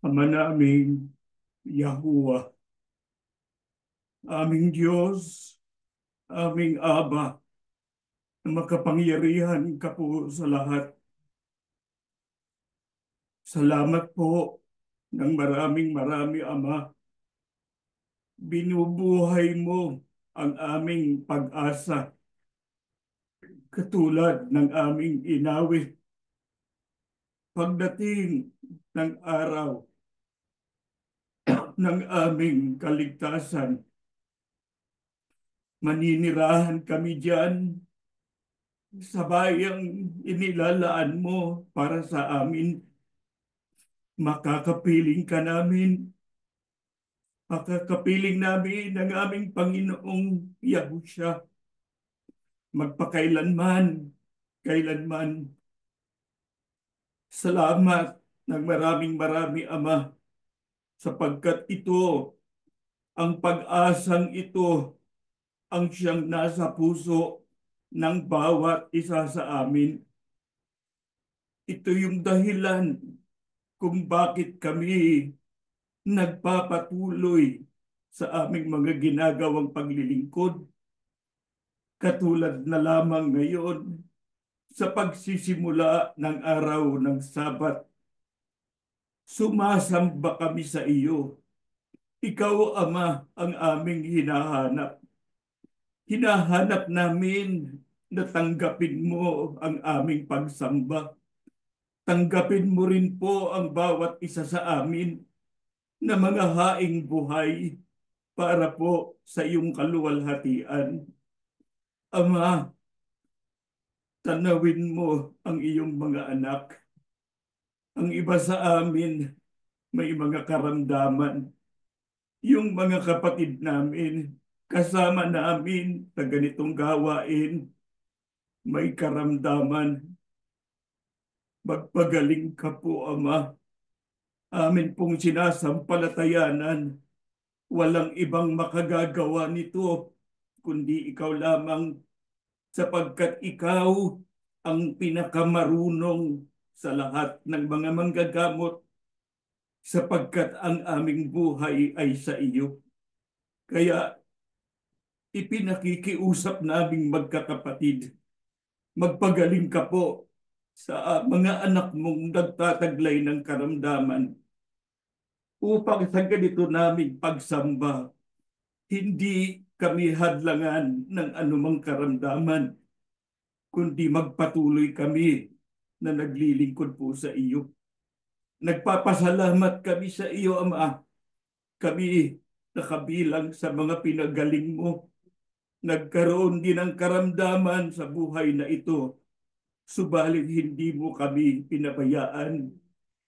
Ama naming Yahuwah, aming Diyos, aming Aba, na makapangyarihan ka po sa lahat. Salamat po ng marami, Ama. Binubuhay mo ang aming pag-asa, katulad ng aming inawit. Pagdating ng araw ng aming kaligtasan, maninirahan kami diyan sa bayang inilalaan mo para sa amin. Makakapiling ka namin. Makakapiling namin ng aming Panginoong Yahusya. Magpakailanman, kailanman. Salamat ng marami, Ama, sapagkat ito, ang pag-asang ito, ang siyang nasa puso ng bawat isa sa amin. Ito yung dahilan kung bakit kami nagpapatuloy sa aming mga ginagawang paglilingkod. Katulad na lamang ngayon sa pagsisimula ng araw ng Sabat. Sumasamba kami sa iyo. Ikaw, Ama, ang aming hinahanap. Hinahanap namin na tanggapin mo ang aming pagsamba. Tanggapin mo rin po ang bawat isa sa amin na mga haing buhay para po sa iyong kaluwalhatian. Ama, tanawin mo ang iyong mga anak. Ang iba sa amin may mga karamdaman. Yung mga kapatid namin, kasama namin sa ganitong gawain, may karamdaman. Magpagaling ka po, Ama. Amin pong sinasampalatayanan. Walang ibang makagagawa nito, kundi ikaw lamang, sapagkat ikaw ang pinakamarunong sa lahat ng mga manggagamot, sapagkat ang aming buhay ay sa iyo. Kaya ipinakikiusap naming magkakapatid, magpagaling ka po sa mga anak mong nagtataglay ng karamdaman, upang sa ganito naming pagsamba, hindi kami hadlangan ng anumang karamdaman, kundi magpatuloy kami na naglilingkod po sa iyo. Nagpapasalamat kami sa iyo, Ama. Kami nakabilang sa mga pinagaling mo. Nagkaroon din ng karamdaman sa buhay na ito, subalit hindi mo kami pinabayaan.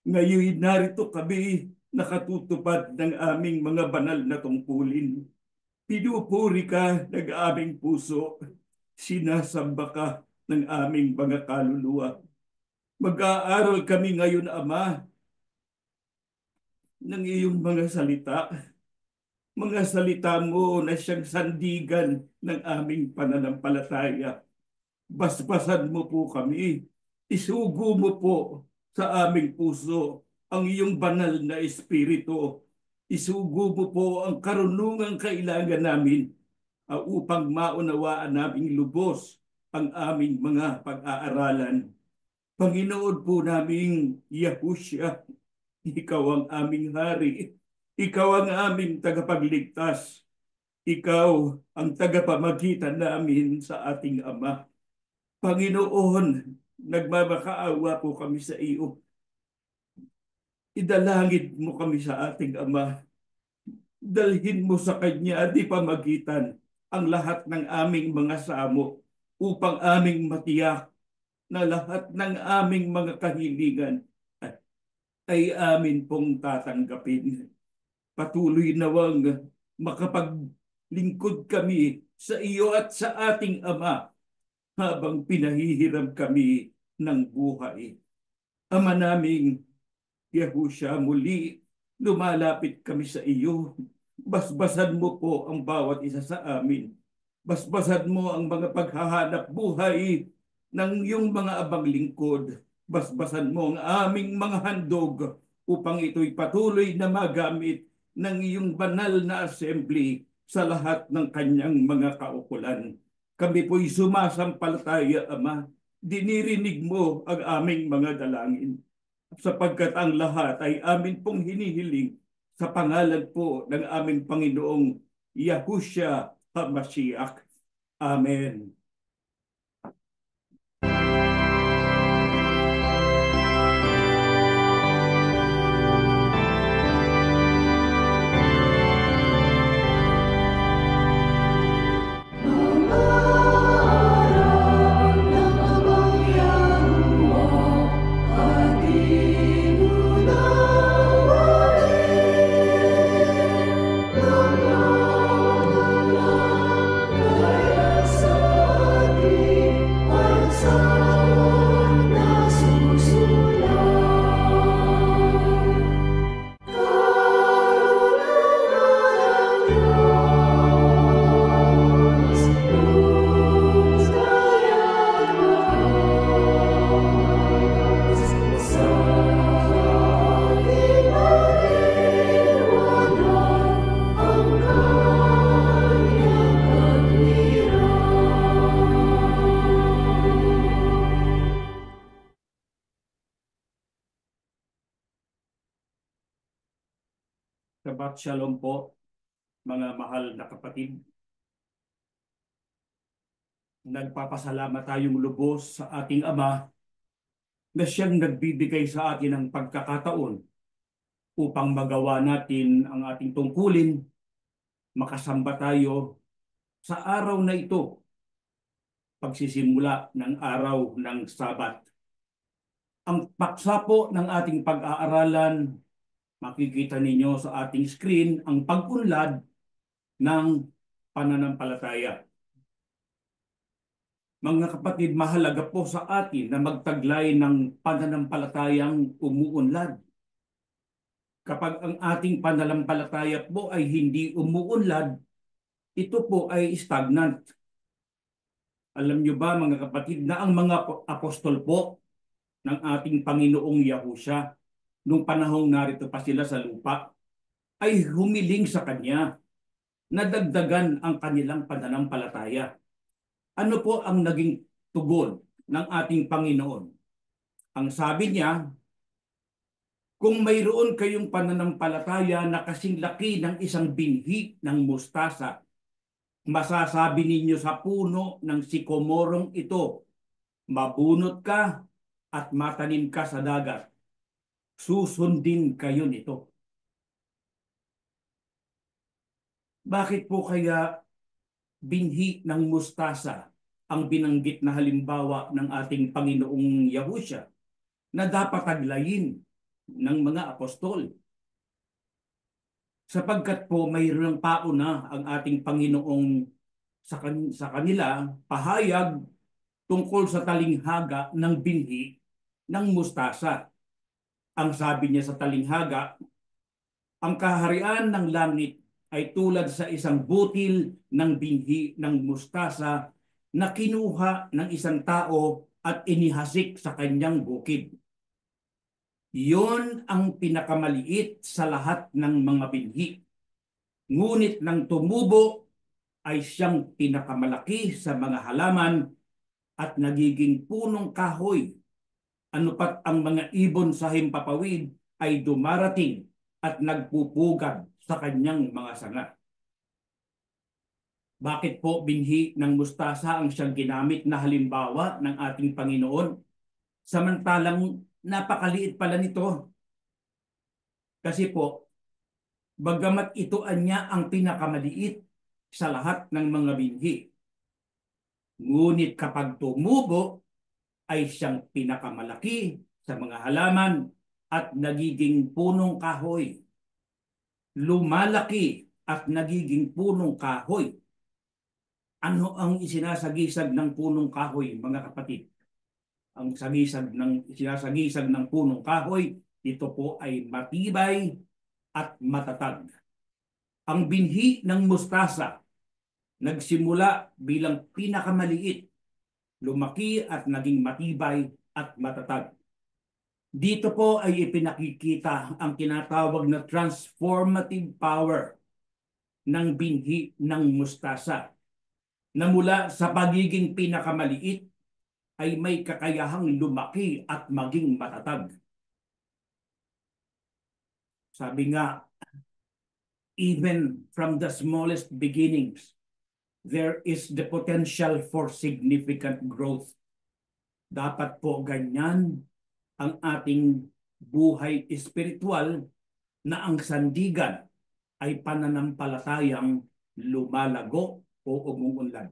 Ngayon narito kami nakatutupad ng aming mga banal na tungkulin. Pinupuri ka ng aming puso. Sinasamba ka ng aming mga kaluluwa. Mag-aaral kami ngayon, Ama, ng iyong mga salita mo na siyang sandigan ng aming pananampalataya. Basbasan mo po kami. Isugo mo po sa aming puso ang iyong banal na espiritu. Isugo mo po ang karunungang kailangan namin upang maunawaan naming lubos ang aming mga pag-aaralan. Panginoon po naming Yahushua, ikaw ang aming hari. Ikaw ang aming tagapagligtas. Ikaw ang tagapamagitan namin sa ating Ama. Panginoon, nagmamakaawa po kami sa iyo. Idalangin mo kami sa ating Ama. Dalhin mo sa Kanya di pamagitan ang lahat ng aming mga samo upang aming matiyak na lahat ng aming mga kahilingan ay amin pong tatanggapin. Patuloy nawang makapaglingkod kami sa iyo at sa ating Ama habang pinahihiram kami ng buhay. Ama naming Yahushua, muli lumalapit kami sa iyo. Basbasan mo po ang bawat isa sa amin. Basbasan mo ang mga paghahanap buhay ng iyong mga abang lingkod. Basbasan mo ang aming mga handog upang ito'y patuloy na magamit ng iyong banal na assembly sa lahat ng kanyang mga kaukulan. Kami po'y sumasampalataya, Ama. Dinirinig mo ang aming mga dalangin sapagkat ang lahat ay amin pong hinihiling sa pangalan po ng aming Panginoong Yahushua HaMashiach. Amen. Shabbat Shalom po, mga mahal na kapatid. Nagpapasalamat tayong lubos sa ating Ama na siyang nagbibigay sa atin ng pagkakataon upang magawa natin ang ating tungkulin, makasamba tayo sa araw na ito, pagsisimula ng araw ng Sabat. Ang paksa po ng ating pag-aaralan, makikita ninyo sa ating screen ang pag-unlad ng pananampalataya. Mga kapatid, mahalaga po sa atin na magtaglay ng pananampalatayang umuunlad. Kapag ang ating pananampalataya po ay hindi umuunlad, ito po ay stagnant. Alam niyo ba mga kapatid na ang mga apostol po ng ating Panginoong Yahushua, nung panahong narito pa sila sa lupa, ay humiling sa Kanya na dagdagan ang kanilang pananampalataya. Ano po ang naging tugon ng ating Panginoon? Ang sabi niya, kung mayroon kayong pananampalataya na kasing laki ng isang binhi ng mustasa, masasabi ninyo sa puno ng sikomorong ito, mabunot ka at matanim ka sa dagat. Susundin kayo nito. Bakit po kaya binhi ng mustasa ang binanggit na halimbawa ng ating Panginoong Yahushua na dapat taglayin ng mga apostol? Sapagkat po mayroong pauna ang ating Panginoong sa kanila, pahayag tungkol sa talinghaga ng binhi ng mustasa. Ang sabi niya sa talinghaga, ang kaharian ng langit ay tulad sa isang butil ng binhi ng mustasa na kinuha ng isang tao at inihasik sa kanyang bukid. Iyon ang pinakamaliit sa lahat ng mga binhi. Ngunit nang tumubo ay siyang pinakamalaki sa mga halaman at nagiging punong kahoy. Ano pat ang mga ibon sa himpapawid ay dumarating at nagpupugad sa kanyang mga sanga. Bakit po binhi ng mustasa ang siyang ginamit na halimbawa ng ating Panginoon? Samantalang napakaliit pala nito. Kasi po, bagamat ito anya ang pinakamaliit sa lahat ng mga binhi, ngunit kapag tumubo ay siyang pinakamalaki sa mga halaman at nagiging punong kahoy. Lumalaki at nagiging punong kahoy. Ano ang isinasagisag ng punong kahoy, mga kapatid? Ang sinasagisag ng punong kahoy, ito po ay matibay at matatag. Ang binhi ng mustasa nagsimula bilang pinakamaliit, lumaki at naging matibay at matatag. Dito po ay ipinakikita ang tinatawag na transformative power ng binhi ng mustasa, na mula sa pagiging pinakamaliit ay may kakayahang lumaki at maging matatag. Sabi nga, even from the smallest beginnings, there is the potential for significant growth. Dapat po ganyan ang ating buhay espiritual, na ang sandigan ay pananampalatayang lumalago o umuunlad.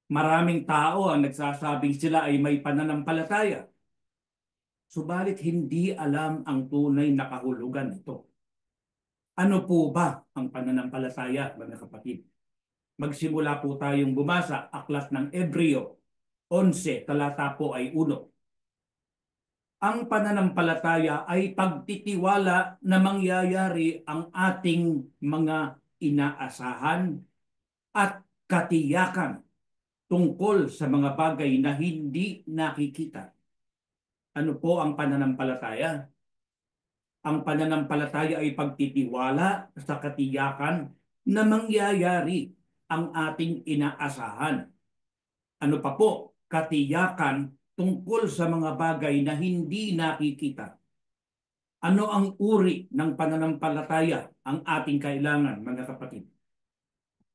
Maraming tao ang nagsasabing sila ay may pananampalataya, subalit hindi alam ang tunay na kahulugan nito. Ano po ba ang pananampalataya, mga kapatid? Magsimula po tayong bumasa, aklat ng Hebreo 11, talata po ay 1. Ang pananampalataya ay pagtitiwala na mangyayari ang ating mga inaasahan at katiyakan tungkol sa mga bagay na hindi nakikita. Ano po ang pananampalataya? Ang pananampalataya ay pagtitiwala sa katiyakan na mangyayari ang ating inaasahan. Ano pa po? Katiyakan tungkol sa mga bagay na hindi nakikita. Ano ang uri ng pananampalataya ang ating kailangan, mga kapatid?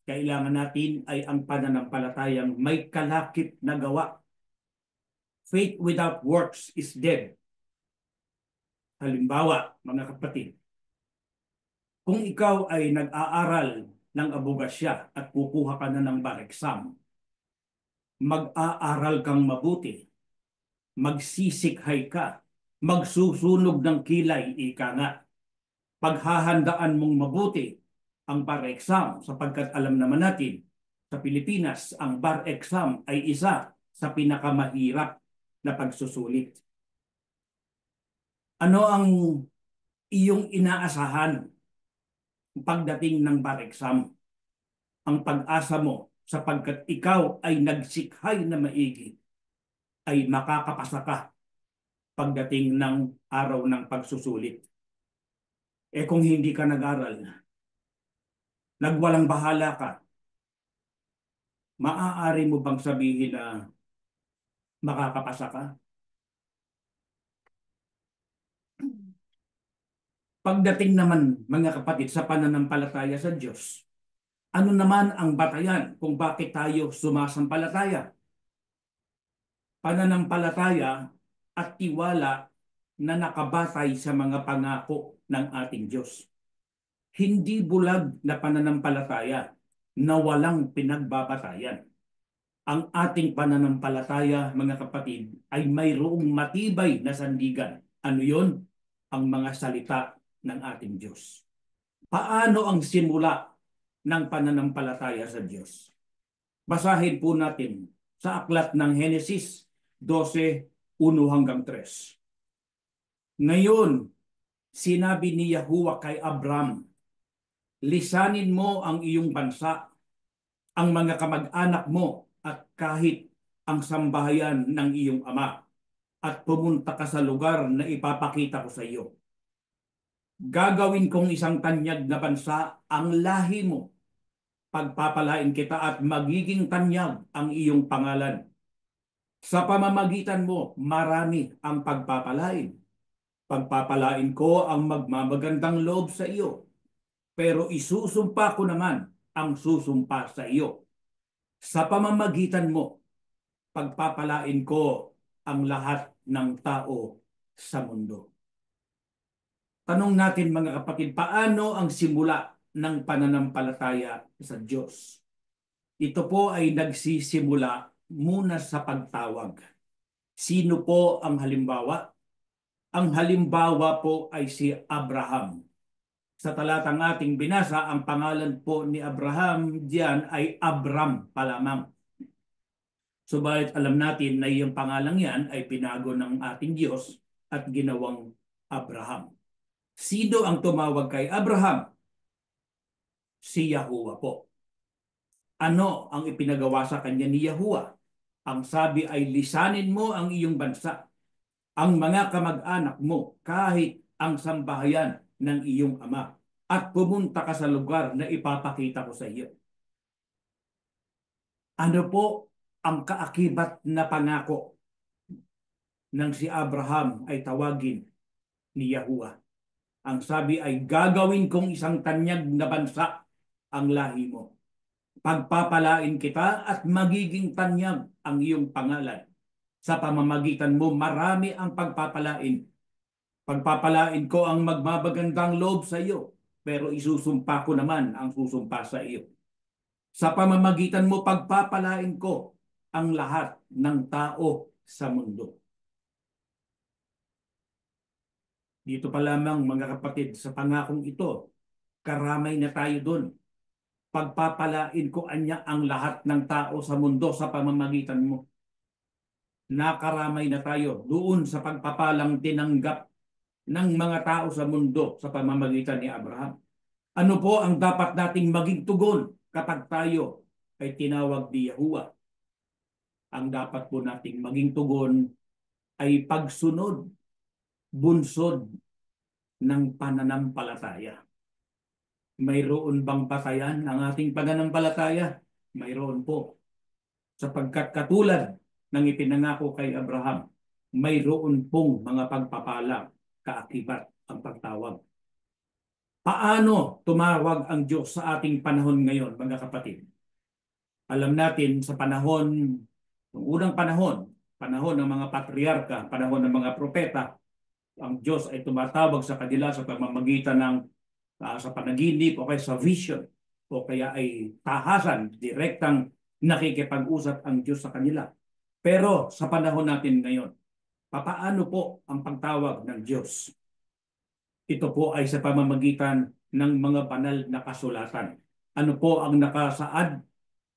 Kailangan natin ay ang pananampalatayang may kalakip na gawa. Faith without works is dead. Halimbawa, mga kapatid, kung ikaw ay nag-aaral ng abogasya at kukuha ka na ng bar exam, mag-aaral kang mabuti, magsisikhay ka, magsusunog ng kilay, ika nga. Paghahandaan mong mabuti ang bar exam, sapagkat alam naman natin sa Pilipinas, ang bar exam ay isa sa pinakamahirap na pagsusulit. Ano ang iyong inaasahan pagdating ng bar exam? Ang pag-asa mo, sapagkat ikaw ay nagsikhay na maigi, ay makakapasa ka pagdating ng araw ng pagsusulit. Eh kung hindi ka nag-aral, nagwalang bahala ka, maaari mo bang sabihin na makakapasa ka? Pagdating naman, mga kapatid, sa pananampalataya sa Diyos, ano naman ang batayan kung bakit tayo sumasampalataya? Pananampalataya at tiwala na nakabatay sa mga pangako ng ating Diyos. Hindi bulag na pananampalataya na walang pinagbabatayan. Ang ating pananampalataya, mga kapatid, ay mayroong matibay na sandigan. Ano yun? Ang mga salita ng ating Diyos. Paano ang simula ng pananampalataya sa Diyos? Basahin po natin sa aklat ng Henesis 12:1-3. Ngayon, sinabi ni Yahuwah kay Abram, lisanin mo ang iyong bansa, ang mga kamag-anak mo, at kahit ang sambahayan ng iyong ama, at pumunta ka sa lugar na ipapakita ko sa iyo. Gagawin kong isang tanyag na bansa ang lahi mo. Pagpapalain kita at magiging tanyag ang iyong pangalan. Sa pamamagitan mo, marami ang pagpapalain. Pagpapalain ko ang magmamagandang loob sa iyo, pero isusumpa ko naman ang susumpa sa iyo. Sa pamamagitan mo, pagpapalain ko ang lahat ng tao sa mundo. Tanong natin mga kapatid, paano ang simula ng pananampalataya sa Diyos? Ito po ay nagsisimula muna sa pagtawag. Sino po ang halimbawa? Ang halimbawa po ay si Abraham. Sa talatang ating binasa, ang pangalan po ni Abraham diyan ay Abram pa lamang. Subalit alam natin na yung pangalang yan ay pinago ng ating Diyos at ginawang Abraham. Sino ang tumawag kay Abraham? Si Yahuwah po. Ano ang ipinagawa sa kanya ni Yahuwah? Ang sabi ay lisanin mo ang iyong bansa, ang mga kamag-anak mo, kahit ang sambahayan ng iyong ama, at pumunta ka sa lugar na ipapakita ko sa iyo. Ano po ang kaakibat na pangako nang si Abraham ay tawagin ni Yahuwah? Ang sabi ay gagawin kong isang tanyag na bansa ang lahi mo. Pagpapalain kita at magiging tanyag ang iyong pangalan. Sa pamamagitan mo, marami ang pagpapalain. Pagpapalain ko ang magmamagandang loob sa iyo, pero isusumpa ko naman ang susumpa sa iyo. Sa pamamagitan mo, pagpapalain ko ang lahat ng tao sa mundo. Dito pa lamang mga kapatid, sa pangakong ito, karamay na tayo doon. Pagpapalain ko anya ang lahat ng tao sa mundo sa pamamagitan mo. Nakaramay na tayo doon sa pagpapalang tinanggap ng mga tao sa mundo sa pamamagitan ni Abraham. Ano po ang dapat nating maging tugon kapag tayo ay tinawag ni Yahuwah? Ang dapat po nating maging tugon ay pagsunod, bunsod ng pananampalataya. Mayroon bang batayan ang ating pananampalataya? Mayroon po. Sapagkat katulad ng ipinangako kay Abraham, mayroon pong mga pagpapala kaakibat ang pagtawag. Paano tumawag ang Diyos sa ating panahon ngayon, mga kapatid? Alam natin sa panahon, ng unang panahon, panahon ng mga patriarka, panahon ng mga propeta, ang Diyos ay tumatawag sa kanila sa pamamagitan ng sa panaginip o kaya sa vision o kaya ay tahasan, direktang nakikipag-usap ang Diyos sa kanila. Pero sa panahon natin ngayon, papaano po ang pagtawag ng Diyos? Ito po ay sa pamamagitan ng mga banal na kasulatan. Ano po ang nakasaad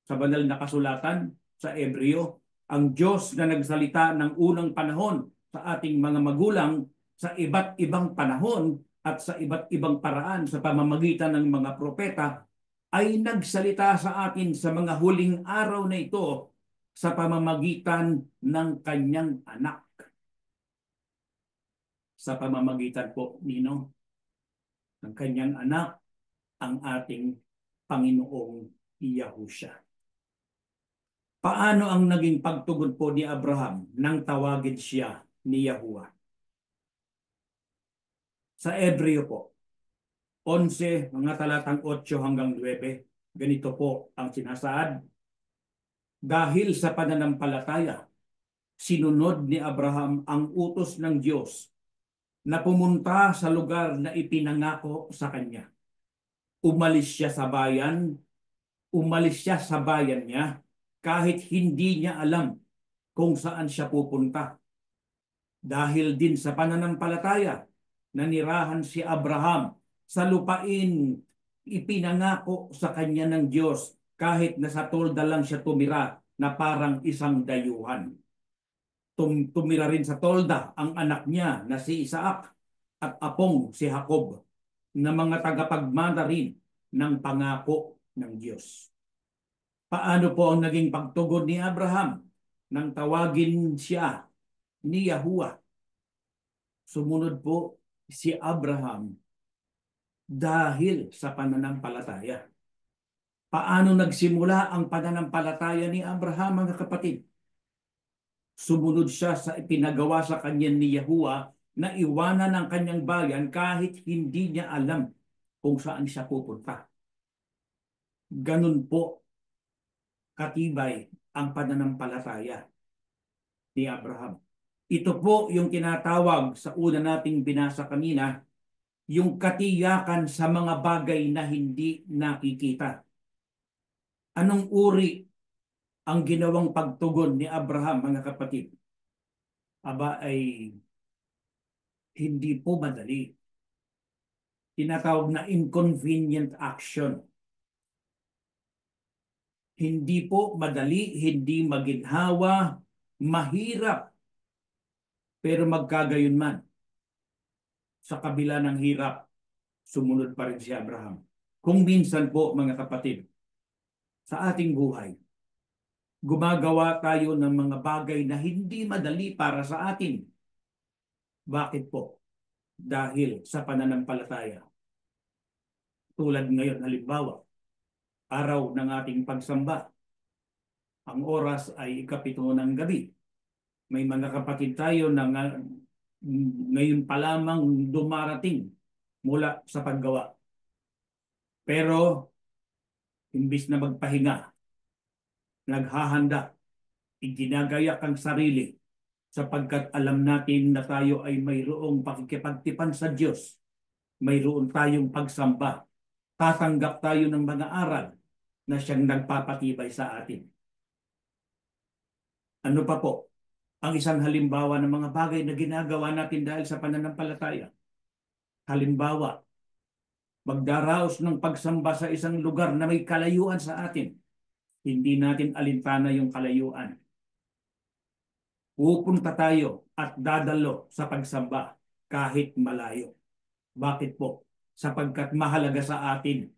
sa banal na kasulatan sa Hebreo? Ang Diyos na nagsalita ng unang panahon sa ating mga magulang sa iba't ibang panahon at sa iba't ibang paraan sa pamamagitan ng mga propeta ay nagsalita sa atin sa mga huling araw na ito sa pamamagitan ng kanyang anak. Sa pamamagitan po, Nino, ng kanyang anak, ang ating Panginoong Yahushua. Paano ang naging pagtugon po ni Abraham nang tawagin siya ni Yahuwah? Sa Hebreo po, 11, mga talatang 8-9, ganito po ang sinasaad. Dahil sa pananampalataya, sinunod ni Abraham ang utos ng Diyos na pumunta sa lugar na ipinangako sa kanya. Umalis siya sa bayan niya kahit hindi niya alam kung saan siya pupunta. Dahil din sa pananampalataya, nanirahan si Abraham sa lupain ipinangako sa kanya ng Diyos kahit nasa tolda lang siya tumira na parang isang dayuhan. Tumira rin sa tolda ang anak niya na si Isaac at apong si Jacob na mga tagapagmana rin ng pangako ng Diyos. Paano po ang naging pagtugon ni Abraham nang tawagin siya ni Yahuwah? Sumunod po si Abraham dahil sa pananampalataya. Paano nagsimula ang pananampalataya ni Abraham, mga kapatid? Sumunod siya sa ipinagawa sa kanya ni Yahuwah na iwanan ang kanyang bayan kahit hindi niya alam kung saan siya pupunta. Ganun po katibay ang pananampalataya ni Abraham. Ito po yung tinatawag sa una nating binasa kanina, yung katiyakan sa mga bagay na hindi nakikita. Anong uri ang ginawang pagtugon ni Abraham, mga kapatid? Aba ay hindi po madali. Tinatawag na inconvenient action. Hindi po madali, hindi maginhawa, mahirap. Pero magkagayon man, sa kabila ng hirap, sumunod pa rin si Abraham. Kung minsan po, mga kapatid, sa ating buhay, gumagawa tayo ng mga bagay na hindi madali para sa atin. Bakit po? Dahil sa pananampalataya. Tulad ngayon, halimbawa, araw ng ating pagsamba. Ang oras ay 7:00 ng gabi. May mga kapatid tayo na ngayon pa lamang dumarating mula sa paggawa. Pero, imbis na magpahinga, naghahanda, iginagayak ang sarili sapagkat alam natin na tayo ay mayroong pakikipagtipan sa Diyos. Mayroon tayong pagsamba. Tatanggap tayo ng mga aral na siyang nagpapatibay sa atin. Ano pa po ang isang halimbawa ng mga bagay na ginagawa natin dahil sa pananampalataya? Halimbawa, magdaraos ng pagsamba sa isang lugar na may kalayuan sa atin. Hindi natin alintana yung kalayuan. Pupunta tayo at dadalo sa pagsamba kahit malayo. Bakit po? Sapagkat mahalaga sa atin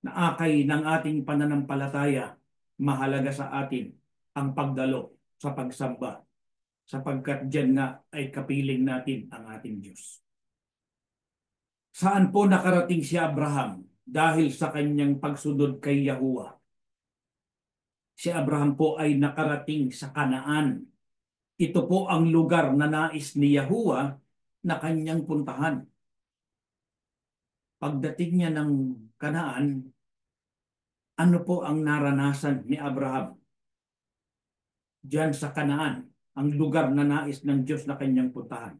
na akay ng ating pananampalataya, mahalaga sa atin ang pagdalo sa pagsamba. Sapagkat diyan nga ay kapiling natin ang ating Diyos. Saan po nakarating si Abraham? Dahil sa kanyang pagsunod kay Yahuwah. Si Abraham po ay nakarating sa Kanaan. Ito po ang lugar na nais ni Yahuwah na kanyang puntahan. Pagdating niya ng Kanaan, ano po ang naranasan ni Abraham? Diyan sa Kanaan, ang lugar na nais ng Diyos na kanyang puntahan.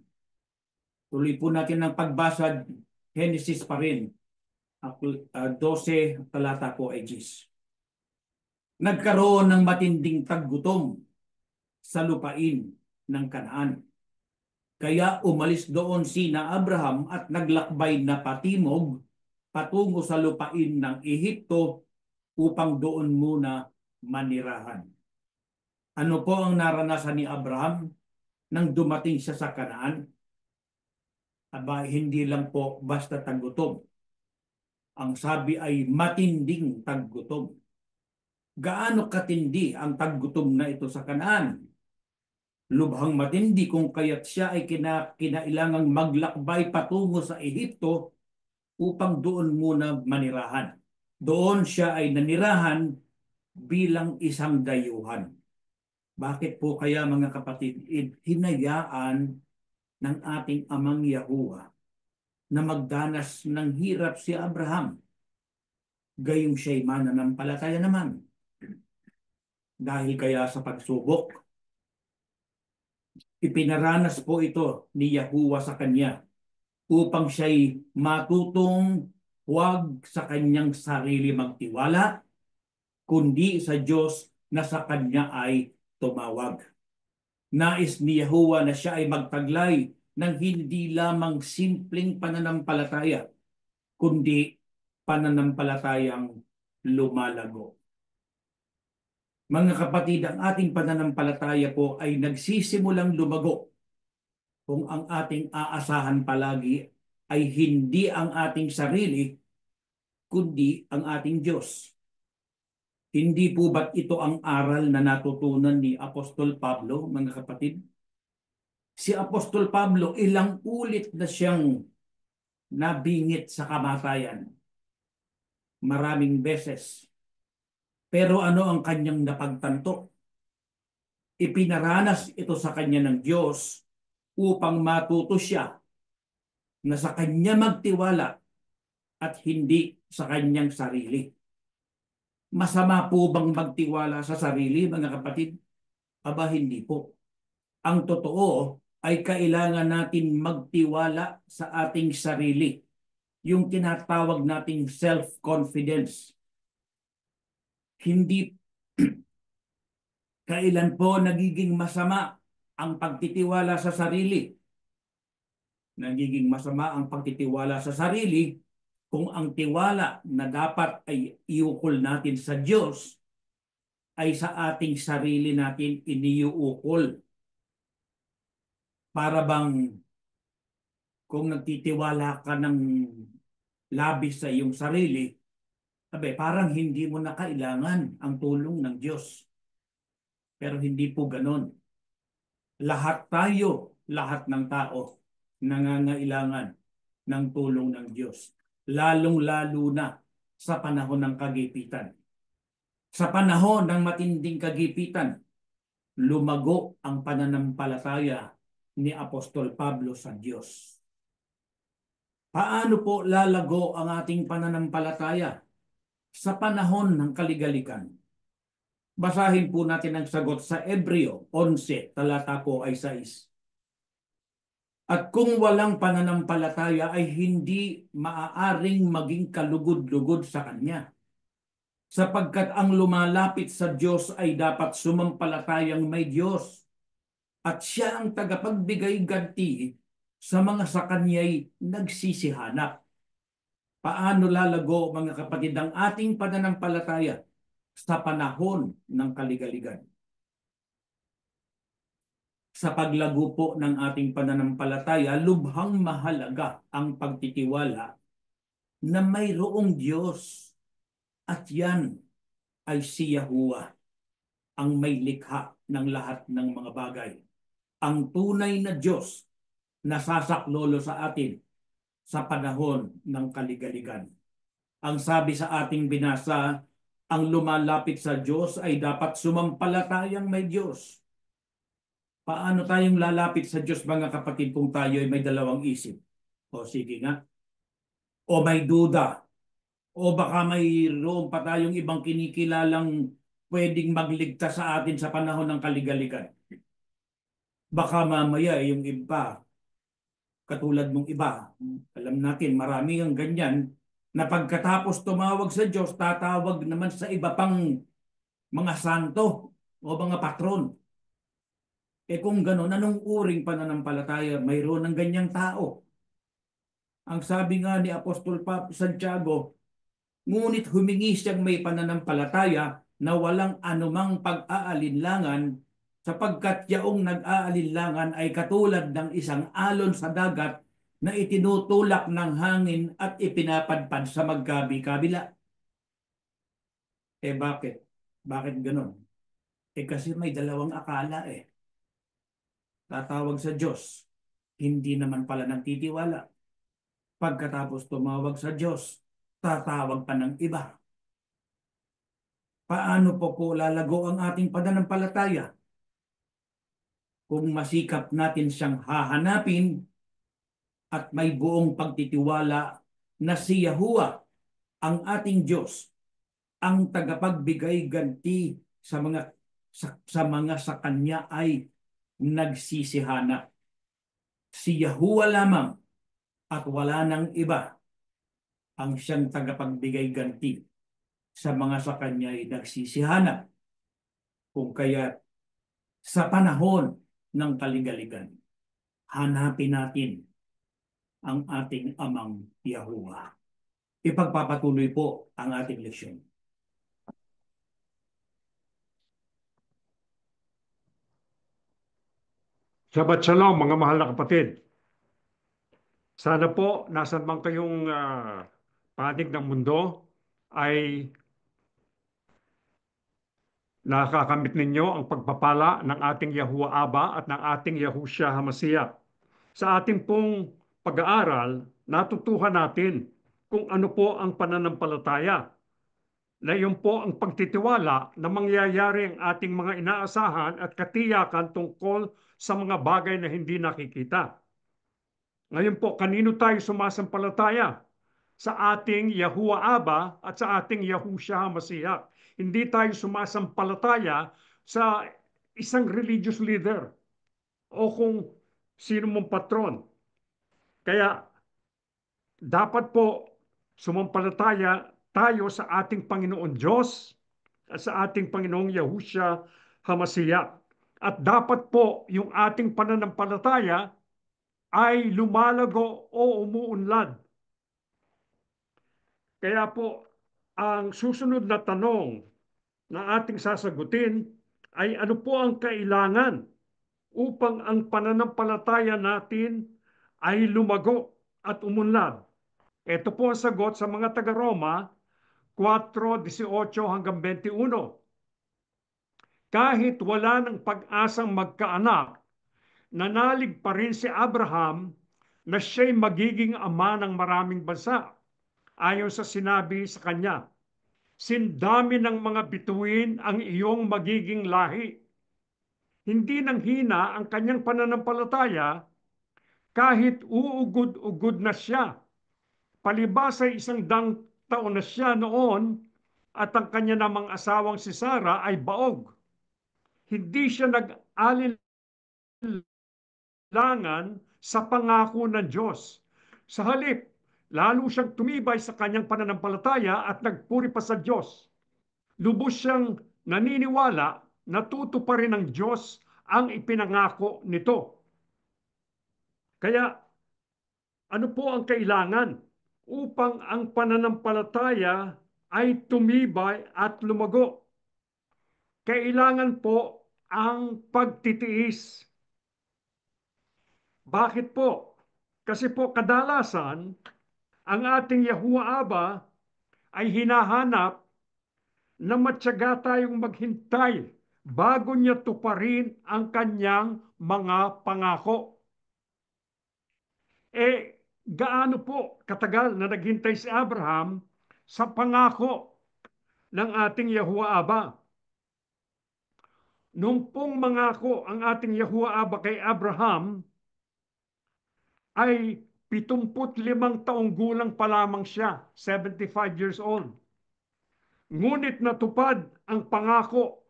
Tuloy po natin ang pagbasa, Genesis pa rin, 12 talata po ay 10. Nagkaroon ng matinding taggutom sa lupain ng Kanaan. Kaya umalis doon sina Abraham at naglakbay na patimog patungo sa lupain ng Ehipto upang doon muna manirahan. Ano po ang naranasan ni Abraham nang dumating siya sa Kanaan? Aba, hindi lang po basta taggutom. Ang sabi ay matinding taggutom. Gaano katindi ang taggutom na ito sa Kanaan? Lubhang matindi kung kaya't siya ay kinailangang maglakbay patungo sa Ehipto upang doon muna manirahan. Doon siya ay nanirahan bilang isang dayuhan. Bakit po kaya, mga kapatid, hinayaan ng ating amang Yahuwah na magdanas ng hirap si Abraham? Gayong siya'y mananampalataya naman. Dahil kaya sa pagsubok, ipinaranas po ito ni Yahuwah sa kanya upang siya'y matutong huwag sa kanyang sarili magtiwala, kundi sa Diyos na sa kanya ay tumawag. Nais ni Yahuwah na siya ay magtaglay ng hindi lamang simpleng pananampalataya, kundi pananampalatayang lumalago. Mga kapatid, ang ating pananampalataya po ay nagsisimulang lumago kung ang ating aasahan palagi ay hindi ang ating sarili, kundi ang ating Diyos. Hindi po ba't ito ang aral na natutunan ni Apostol Pablo, mga kapatid? Si Apostol Pablo ilang ulit na siyang nabingit sa kamatayan. Maraming beses. Pero ano ang kanyang napagtanto? Ipinaranas ito sa kanya ng Diyos upang matuto siya na sa kanya magtiwala at hindi sa kanyang sarili. Masama po bang magtiwala sa sarili, mga kapatid? Aba, hindi po. Ang totoo ay kailangan natin magtiwala sa ating sarili, yung tinatawag nating self-confidence. Hindi kailan po nagiging masama ang pagtitiwala sa sarili. Nagiging masama ang pagtitiwala sa sarili kung ang tiwala na dapat ay iukol natin sa Diyos ay sa ating sarili natin iniuukol. Para bang kung nagtitiwala ka ng labis sa iyong sarili, parang hindi mo na kailangan ang tulong ng Diyos. Pero hindi po ganon. Lahat tayo, lahat ng tao, nangangailangan ng tulong ng Diyos. Lalong-lalo na sa panahon ng kagipitan. Sa panahon ng matinding kagipitan, lumago ang pananampalataya ni Apostol Pablo sa Diyos. Paano po lalago ang ating pananampalataya sa panahon ng kaligaligan? Basahin po natin ang sagot sa Hebreo 11, talata po ay 6. At kung walang pananampalataya ay hindi maaaring maging kalugod-lugod sa Kanya. Sapagkat ang lumalapit sa Diyos ay dapat sumampalatayang may Diyos. At siya ang tagapagbigay ganti sa mga sa Kanya'y nagsisihanap. Paano lalago, mga kapatid, ang ating pananampalataya sa panahon ng kaligaligan? Sa paglago po ng ating pananampalataya, lubhang mahalaga ang pagtitiwala na mayroong Diyos at yan ay si Yahuwah, ang may likha ng lahat ng mga bagay. Ang tunay na Diyos na sasaklolo sa atin sa panahon ng kaligaligan. Ang sabi sa ating binasa, ang lumalapit sa Diyos ay dapat sumampalatayang may Diyos. Paano tayong lalapit sa Diyos, mga kapatid, kung tayo ay may dalawang isip? O sige nga. O may duda. O baka mayroon pa tayong ibang kinikilalang pwedeng magligtas sa atin sa panahon ng kaligaligan. Baka mamaya yung iba, katulad mong iba, alam natin marami ang ganyan, na pagkatapos tumawag sa Diyos, tatawag naman sa iba pang mga santo o mga patron. Kung gano'n, anong uring pananampalataya mayroon ng ganyang tao? Ang sabi nga ni Apostol Santiago, ngunit humingi siyang may pananampalataya na walang anumang pag-aalinlangan, sapagkat yaong nag-aalinlangan ay katulad ng isang alon sa dagat na itinutulak ng hangin at ipinapadpad sa magkabi-kabila. Bakit? Bakit gano'n? Kasi may dalawang akala eh. Tatawag sa Diyos, hindi naman pala nagtitiwala. Pagkatapos tumawag sa Diyos, tatawag pa ng iba. Paano po lalago ang ating pananampalataya? Kung masikap natin siyang hahanapin at may buong pagtitiwala na si Yahuwah, ang ating Diyos, ang tagapagbigay ganti sa mga sa Kanya ay nagsisihanap. Si Yahuwah lamang at wala nang iba ang siyang tagapagbigay ganti sa mga sa Kanya ay nagsisihanap. Kung kaya sa panahon ng kaligaligan, hanapin natin ang ating amang Yahuwah. Ipagpapatuloy po ang ating leksyon. Shabbat Shalom mga mahal na kapatid. Sana po nasan man kayong panig ng mundo ay nakakamit ninyo ang pagpapala ng ating Yahuwah Aba at ng ating Yahushua HaMashiach. Sa ating pong pag-aaral, natutuhan natin kung ano po ang pananampalataya na iyon po ang pagtitiwala na mangyayari ang ating mga inaasahan at katiyakan tungkol sa mga bagay na hindi nakikita. Ngayon po, kanino tayo sumasampalataya? Sa ating Yahuwah Aba at sa ating Yahushua HaMashiach. Hindi tayo sumasampalataya sa isang religious leader o kung sino mong patron. Kaya dapat po sumampalataya tayo sa ating Panginoon Diyos at sa ating Panginoong Yahushua HaMashiach. At dapat po yung ating pananampalataya ay lumalago o umuunlad. Kaya po, ang susunod na tanong na ating sasagutin ay ano po ang kailangan upang ang pananampalataya natin ay lumago at umunlad. Ito po ang sagot sa mga taga-Roma 4:18 hanggang 21. Kahit wala ng pag-asang magkaanak, nanalig pa rin si Abraham na siya'y magiging ama ng maraming bansa. Ayon sa sinabi sa kanya, sindami ng mga bituin ang iyong magiging lahi. Hindi nang hina ang kanyang pananampalataya kahit uugod-ugod na siya. Palibas ay 100 taon na siya noon at ang kanya namang asawang si Sarah ay baog. Hindi siya nag-alinlangan sa pangako ng Diyos. Sa halip, lalo siyang tumibay sa kanyang pananampalataya at nagpuri pa sa Diyos. Lubos siyang naniniwala na tutuparin ng Diyos ang ipinangako nito. Kaya ano po ang kailangan upang ang pananampalataya ay tumibay at lumago? Kailangan po ang pagtitiis. Bakit po? Kasi po kadalasan ang ating Yahuwah Aba ay hinahanap na matyaga tayong maghintay bago niya tuparin ang kanyang mga pangako. Gaano po katagal na naghintay si Abraham sa pangako ng ating Yahuwah Aba? Nung pong mangako ang ating Yahuwah Aba kay Abraham, ay 75 taong gulang pa lamang siya, 75 years old. Ngunit natupad ang pangako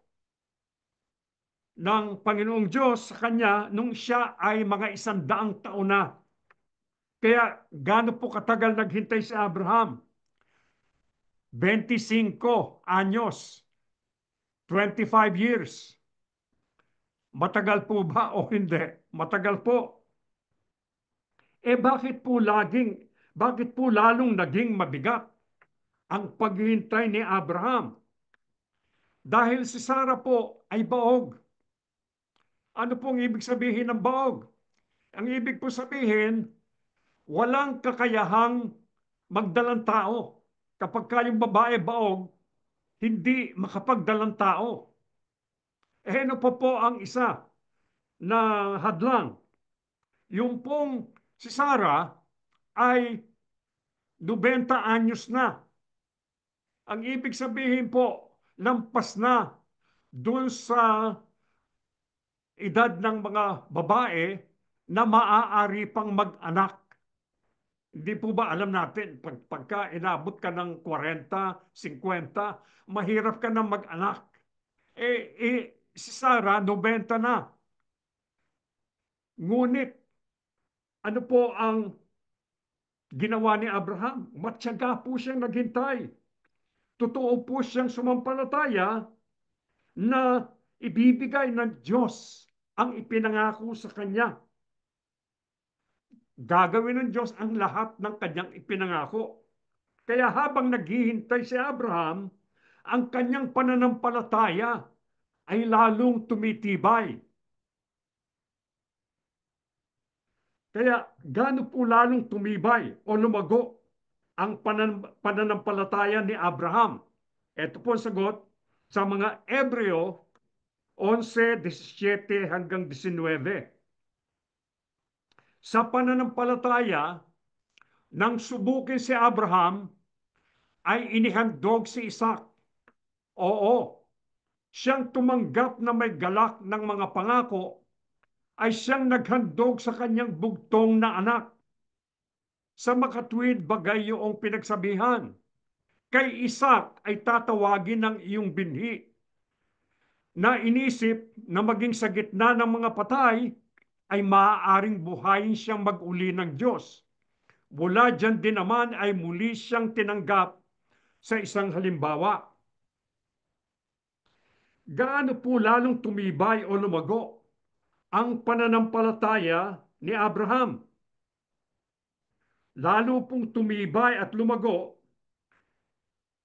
ng Panginoong Diyos sa kanya nung siya ay mga 100 taon na. Kaya gaano po katagal naghintay si Abraham? 25 anyos, 25 years. Matagal po ba o hindi? Matagal po. Bakit po lalong naging mabigat ang paghihintay ni Abraham? Dahil si Sarah po ay baog. Ano pong ibig sabihin ng baog? Ang ibig po sabihin, walang kakayahang magdalang tao. Kapag kayong babae baog, hindi makapagdalang tao. Ano pa po ang isa na hadlang? Yung pong si Sarah ay 90 anyos na. Ang ibig sabihin po, lampas na dun sa edad ng mga babae na maaari pang mag-anak. Hindi po ba alam natin, pagka inabot ka ng 40, 50, mahirap ka na mag-anak. Si Sarah, 90 na. Ngunit, ano po ang ginawa ni Abraham? Matyaga po siyang naghintay. Totoo po siyang sumampalataya na ibibigay ng Diyos ang ipinangako sa kanya. Gagawin ng Diyos ang lahat ng kanyang ipinangako. Kaya habang naghihintay si Abraham, ang kanyang pananampalataya ay lalong tumitibay. Kaya gaano po lalong tumibay o lumago ang pananampalataya ni Abraham? Ito po ang sagot sa mga Ebreo 11:17 hanggang 19. Sa pananampalataya, nang subukin si Abraham, ay inihandog si Isaac. Oo, siyang tumanggap na may galak ng mga pangako ay siyang naghandog sa kanyang bugtong na anak. Sa makatwid bagay yung pinagsabihan, kay Isaac ay tatawagin ng iyong binhi, na inisip na maging sa gitna ng mga patay ay maaaring buhayin siyang mag-uli ng Diyos. Mula dyan din naman ay muli siyang tinanggap sa isang halimbawa. Gaano po lalong tumibay o lumago ang pananampalataya ni Abraham? Lalo pong tumibay at lumago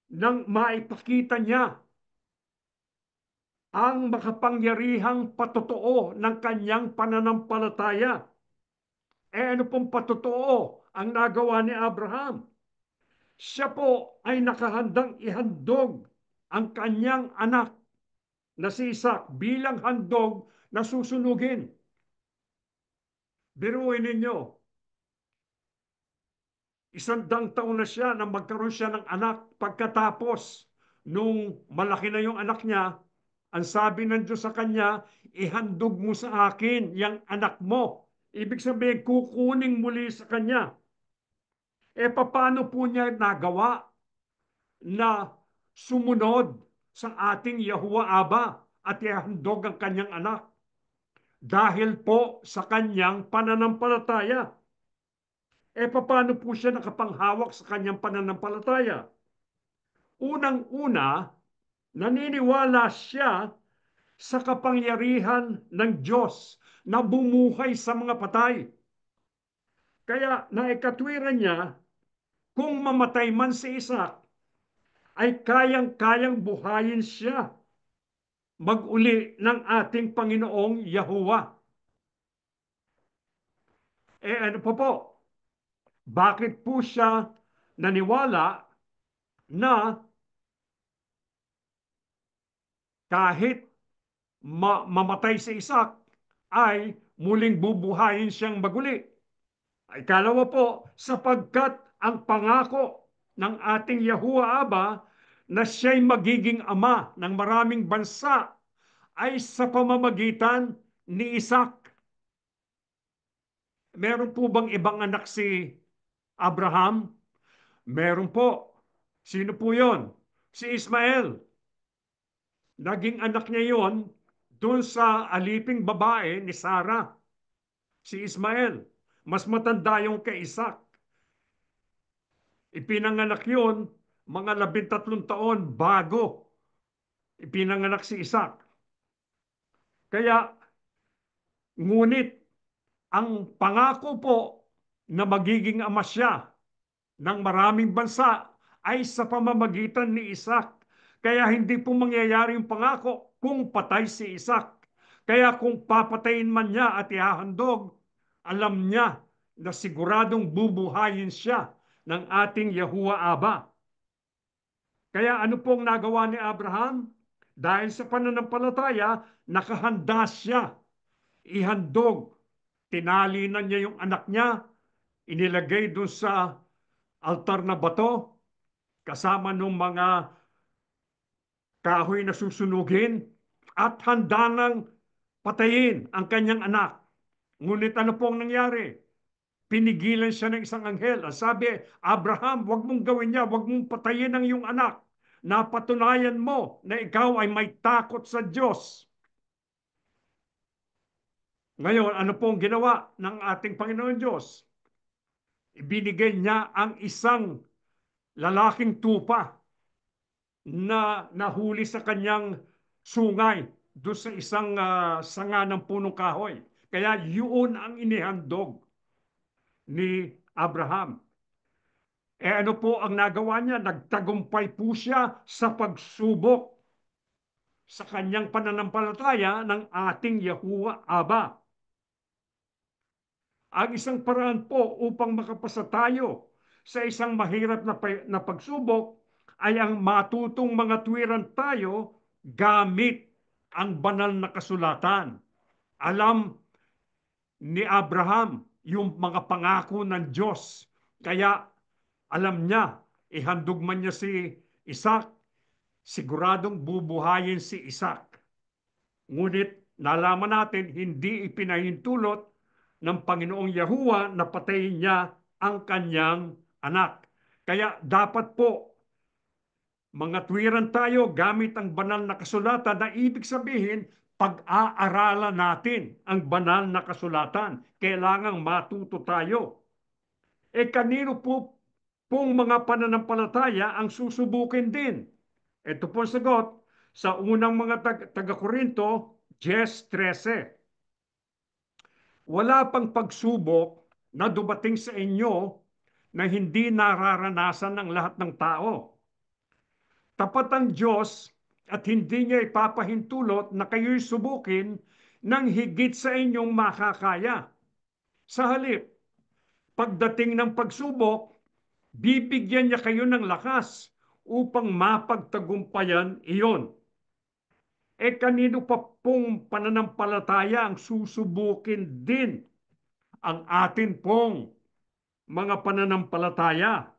nang maipakita niya ang makapangyarihang patotoo ng kanyang pananampalataya. Ano pong patotoo ang nagawa ni Abraham? Siya po ay nakahandang ihandog ang kanyang anak na si Isaac bilang handog na susunugin. Biruin ninyo, 100 taon na siya nang magkaroon siya ng anak. Pagkatapos, nung malaki na yung anak niya, ang sabi ng Diyos sa kanya, ihandog mo sa akin yung anak mo. Ibig sabihin, kukuning muli sa kanya. Paano po niya nagawa na sumunod sa ating Yahuwah Aba at ihandog ang kanyang anak? Dahil po sa kanyang pananampalataya. Paano po siya nakapanghawak sa kanyang pananampalataya? Unang-una, naniniwala siya sa kapangyarihan ng Diyos na bumuhay sa mga patay. Kaya naikatwiran niya, kung mamatay man si Isaac, ay kayang-kayang buhayin siya mag-uli ng ating Panginoong Yahuwah. Ano po? Bakit po siya naniwala na kahit mamatay si Isaac, ay muling bubuhayin siyang maguli? Ikalawa po, sapagkat ang pangako ng ating Yahuwah Aba na siya'y magiging ama ng maraming bansa ay sa pamamagitan ni Isaac. Meron po bang ibang anak si Abraham? Meron po. Sino po yon? Si Ismael. Naging anak niya yon doon sa aliping babae ni Sarah. Si Ismael. Mas matanda yung kay Isaac. Ipinanganak yun mga 13 taon bago ipinanganak si Isaac. Kaya, ngunit ang pangako po na magiging ama siya ng maraming bansa ay sa pamamagitan ni Isaac. Kaya hindi po mangyayari yung pangako kung patay si Isaac. Kaya kung papatayin man niya at ihahandog, alam niya na siguradong bubuhayin siya ng ating Yahuwah Aba. Kaya ano pong nagawa ni Abraham? Dahil sa pananampalataya, nakahanda siya ihandog. Tinali na niya yung anak niya, inilagay doon sa altar na bato, kasama ng mga kahoy na susunugin, at handa nang patayin ang kanyang anak. Ngunit ano pong nangyari? Pinigilan siya ng isang anghel. Ang sabi, Abraham, wag mong gawin niya, wag mong patayin ang iyong anak. Napatunayan mo na ikaw ay may takot sa Diyos. Ngayon, ano pong ginawa ng ating Panginoon Diyos? Ibinigay niya ang isang lalaking tupa na nahuli sa kanyang sungay doon sa isang sanga ng punong kahoy. Kaya yun ang inihandog ni Abraham. Ano po ang nagawa niya? Nagtagumpay po siya sa pagsubok sa kanyang pananampalataya ng ating Yahuwah Aba. Ang isang paraan po upang makapasa tayo sa isang mahirap na pagsubok ay ang matutong mga tuwiran tayo gamit ang banal na kasulatan. Alam ni Abraham yung mga pangako ng Diyos. Kaya alam niya, ihandog man niya si Isaac, siguradong bubuhayin si Isaac. Ngunit nalaman natin, hindi ipinahintulot ng Panginoong Yahuwah na patayin niya ang kanyang anak. Kaya dapat po, mga tuwiran tayo gamit ang banal na kasulatan na ibig sabihin, pag-aaralan natin ang banal na kasulatan. Kailangang matuto tayo. Kanino po pong mga pananampalataya ang susubukin din? Ito po ang sagot sa unang mga taga-Korinto 10:13. Wala pang pagsubok na dumating sa inyo na hindi nararanasan ng lahat ng tao. Tapat ang Diyos at hindi niya ipapahintulot na kayo'y subukin ng higit sa inyong makakaya. Sa halip, pagdating ng pagsubok, bibigyan niya kayo ng lakas upang mapagtagumpayan iyon. Kanino pa pong pananampalataya ang susubukin din ang atin pong mga pananampalataya?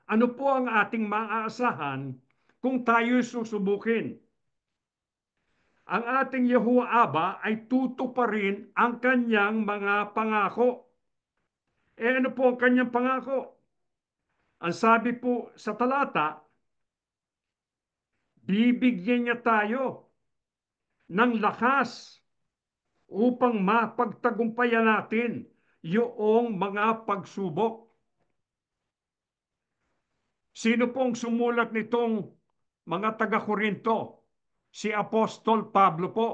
Ano po ang ating maaasahan kung tayo susubukin? Ang ating Yahuwah Aba ay tutuparin ang kanyang mga pangako. Ano po ang kanyang pangako? Ang sabi po sa talata, bibigyan niya tayo ng lakas upang mapagtagumpayan natin yung mga pagsubok. Sino pong sumulat nitong mga taga-Korinto? Si Apostol Pablo po.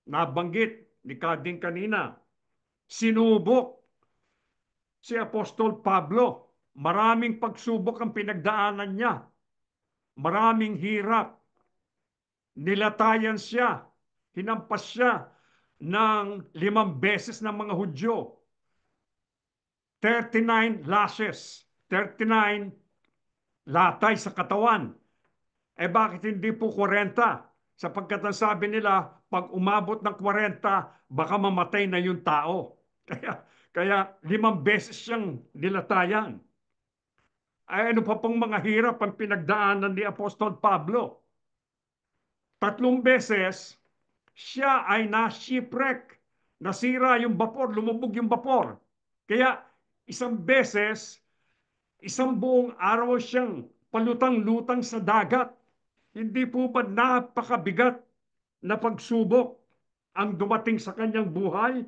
Nabanggit ni Kading kanina. Sinubok si Apostol Pablo. Maraming pagsubok ang pinagdaanan niya. Maraming hirap. Nilatayan siya. Hinampas siya ng 5 beses ng mga Hudyo. 39 lashes. 39 latay sa katawan. Bakit hindi po 40? Sapagkat ang sabi nila, pag umabot ng 40, baka mamatay na yung tao. Kaya 5 beses siyang nilatayan. Ano pa pong mga hirap ang pinagdaanan ni Apostol Pablo? 3 beses, siya ay na-shipwreck. Nasira yung bapor, lumubog yung bapor. Kaya 1 beses, 1 buong araw siyang palutang-lutang sa dagat. Hindi po ba napakabigat na pagsubok ang dumating sa kanyang buhay?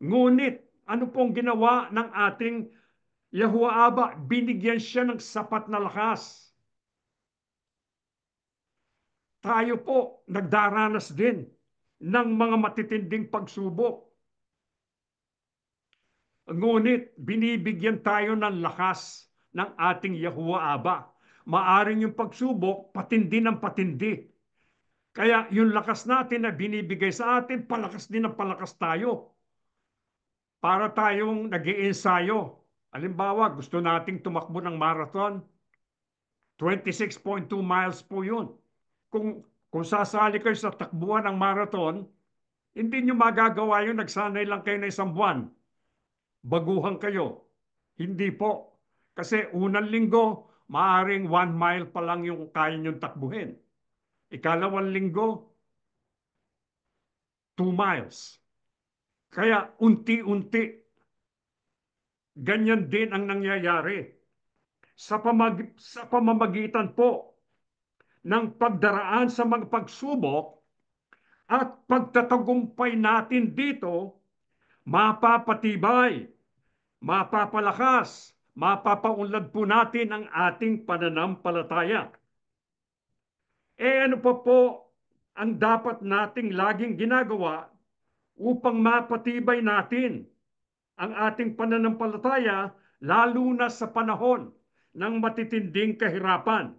Ngunit, ano pong ginawa ng ating Yahuwah Aba? Binigyan siya ng sapat na lakas. Tayo po nagdaranas din ng mga matitinding pagsubok. Ngunit, binibigyan tayo ng lakas ng ating Yahuwah Aba. Maaring yung pagsubok, patindi ng patindi. Kaya yung lakas natin na binibigay sa atin, palakas din ang palakas tayo. Para tayong nag-iensayo. Halimbawa, gusto nating tumakbo ng marathon, 26.2 miles po yun. Kung sasali kayo sa takbuhan ng marathon, hindi nyo magagawa yun, nagsanay lang kayo na 1 buwan. Baguhan kayo. Hindi po. Kasi unang linggo, maaring 1 mile pa lang yung kaya nyong takbuhin. Ikalawang linggo, 2 miles. Kaya unti-unti, ganyan din ang nangyayari. Sa pamamagitan po ng pagdaraan sa mga pagsubok at pagtatagumpay natin dito, mapapatibay, mapapalakas, mapapaunlad po natin ang ating pananampalataya. Ano pa po ang dapat nating laging ginagawa upang mapatibay natin ang ating pananampalataya lalo na sa panahon ng matitinding kahirapan?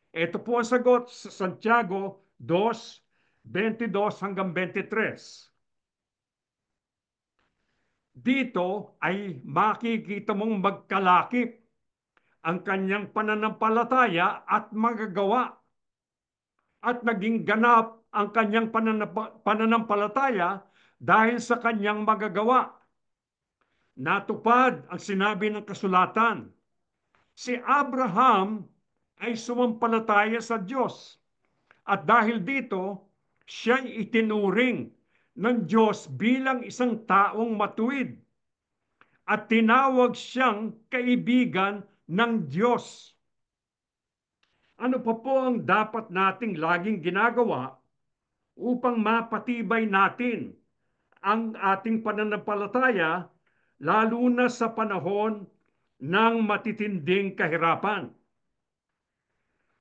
Ito po ang sagot sa Santiago 2:22 hanggang 23. dito ay makikita mong magkalakip ang kanyang pananampalataya at magagawa at naging ganap ang kanyang pananampalataya dahil sa kanyang magagawa. Natupad ang sinabi ng kasulatan. Si Abraham ay sumampalataya sa Diyos at dahil dito, siya'y itinuring ng Diyos bilang isang taong matuwid at tinawag siyang kaibigan ng Diyos. Ano pa po ang dapat nating laging ginagawa upang mapatibay natin ang ating pananampalataya lalo na sa panahon ng matitinding kahirapan?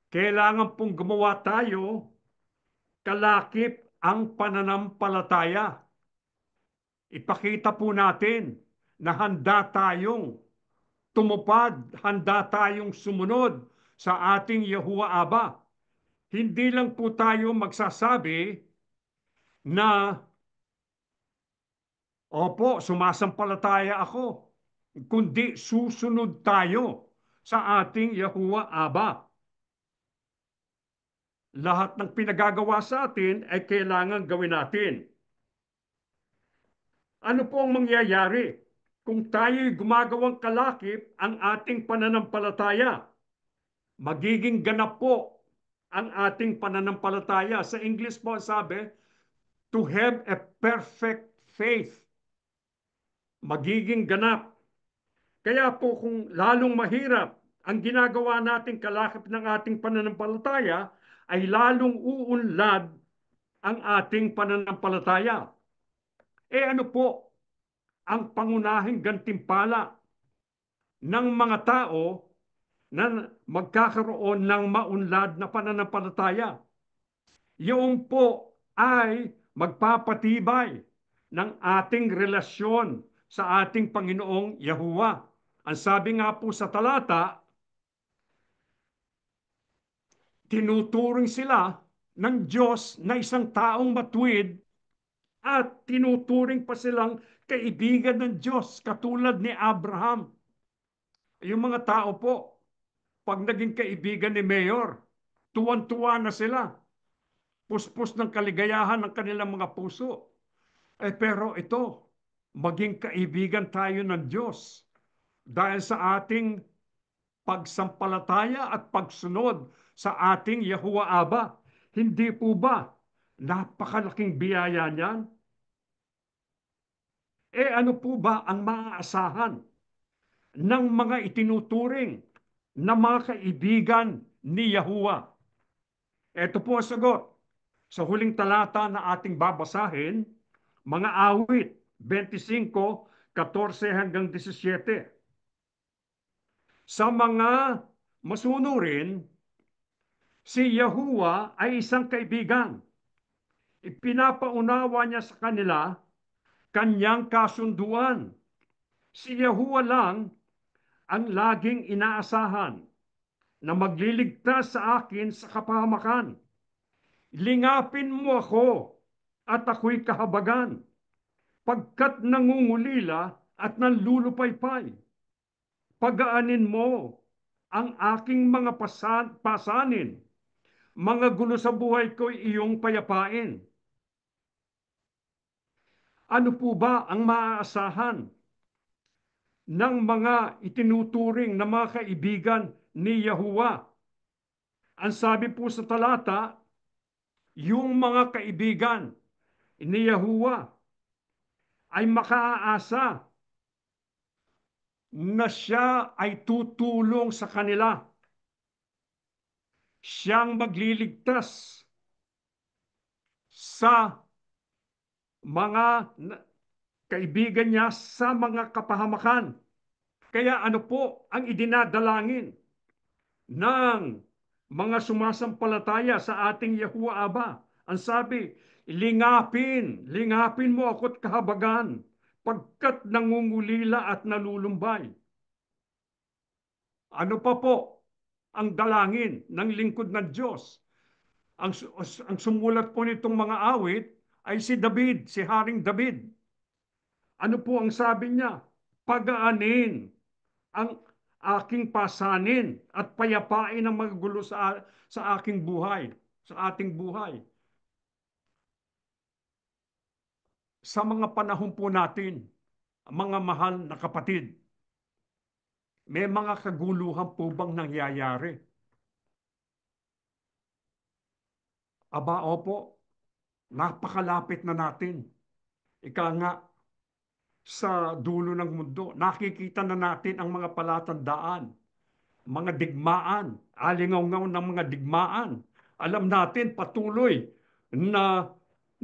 Kailangan pong gumawa tayo kalakip ang pananampalataya. Ipakita po natin na handa tayong tumupad, handa tayong sumunod sa ating Yahuwah Aba. Hindi lang po tayo magsasabi na, opo, sumasampalataya ako, kundi susunod tayo sa ating Yahuwah Aba. Lahat ng pinagagawa sa atin ay kailangan gawin natin. Ano po ang mangyayari kung tayo'y gumagawang kalakip ang ating pananampalataya? Magiging ganap po ang ating pananampalataya. Sa English po sabi, to have a perfect faith. Magiging ganap. Kaya po kung lalong mahirap ang ginagawa nating kalakip ng ating pananampalataya, ay lalong uunlad ang ating pananampalataya. Ano po ang pangunahing gantimpala ng mga tao na magkakaroon ng maunlad na pananampalataya? Yung po ay magpapatibay ng ating relasyon sa ating Panginoong Yahuwah. Ang sabi nga po sa talata, tinuturing sila ng Diyos na isang taong matuwid at tinuturing pa silang kaibigan ng Diyos katulad ni Abraham. Yung mga tao po, pag naging kaibigan ni Mayor, tuwan-tuwa na sila. Puspos ng kaligayahan ng kanilang mga puso. Pero ito, maging kaibigan tayo ng Diyos dahil sa ating pagsampalataya at pagsunod sa ating Yahuwah Aba. Hindi po ba napakalaking biyaya niyan? Ano po ba ang maaasahan ng mga itinuturing na mga kaibigan ni Yahuwah? Ito po ang sagot. Sa huling talata na ating babasahin, mga awit 25:14 hanggang 17. Sa mga masunurin, si Yahuwah ay isang kaibigan. Ipinapaunawa niya sa kanila kanyang kasunduan. Si Yahuwah lang ang laging inaasahan na magliligtas sa akin sa kapahamakan. Lingapin mo ako at ako'y kahabagan, pagkat nangungulila at nanlulupaypay. Pagaanin mo ang aking mga pasanin. Mga gulo sa buhay ko'y iyong payapain. Ano po ba ang maaasahan ng mga itinuturing na mga kaibigan ni Yahuwah? Ang sabi po sa talata, yung mga kaibigan ni Yahuwah ay makaaasa na siya ay tutulong sa kanila. Siyang magliligtas sa mga kaibigan niya sa mga kapahamakan. Kaya ano po ang idinadalangin ng mga sumasampalataya sa ating Yahuwah Aba? Ang sabi, lingapin mo ako't kahabagan, pagkat nangungulila at nalulumbay. Ano pa po ang dalangin ng lingkod ng Diyos? Ang sumulat po nitong mga awit ay si David, si Haring David. Ano po ang sabi niya? Pagaanin ang aking pasanin at payapain ang magugulo sa aking buhay, sa ating buhay. Sa mga panahon po natin, mga mahal na kapatid, may mga kaguluhan po bang nangyayari? Aba, opo, napakalapit na natin. Ika nga, sa dulo ng mundo, nakikita na natin ang mga palatandaan, mga digmaan, alingaw-ngaw ng mga digmaan. Alam natin patuloy na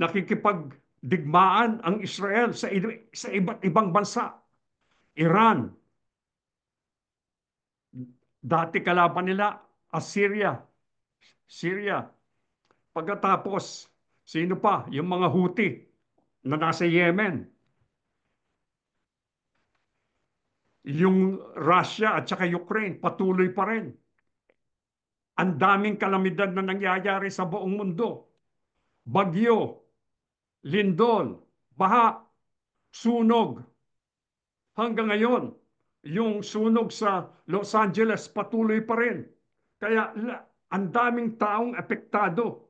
nakikipagdigmaan ang Israel sa iba't ibang bansa. Iran, dati kalaban nila, Assyria, Syria. Pagkatapos, sino pa? Yung mga Houthi na nasa Yemen. Yung Russia at saka Ukraine, patuloy pa rin. Ang daming kalamidad na nangyayari sa buong mundo. Bagyo, lindol, baha, sunog. Hanggang ngayon, yung sunog sa Los Angeles patuloy pa rin. Kaya ang daming taong apektado.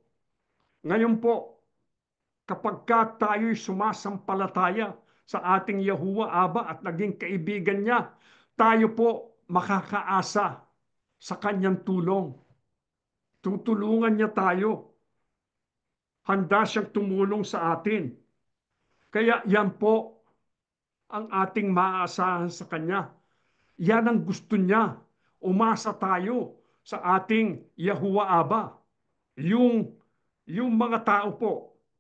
Ngayon po, kapag tayo'y sumasampalataya sa ating Yahuwah Aba at naging kaibigan niya, tayo po makakaasa sa kanyang tulong. Tutulungan niya tayo. Handa siyang tumulong sa atin. Kaya yan po ang ating maaasahan sa kanya. Yan ang gusto niya. Umasa tayo sa ating Yahuwah Aba. Yung, yung mga tao po,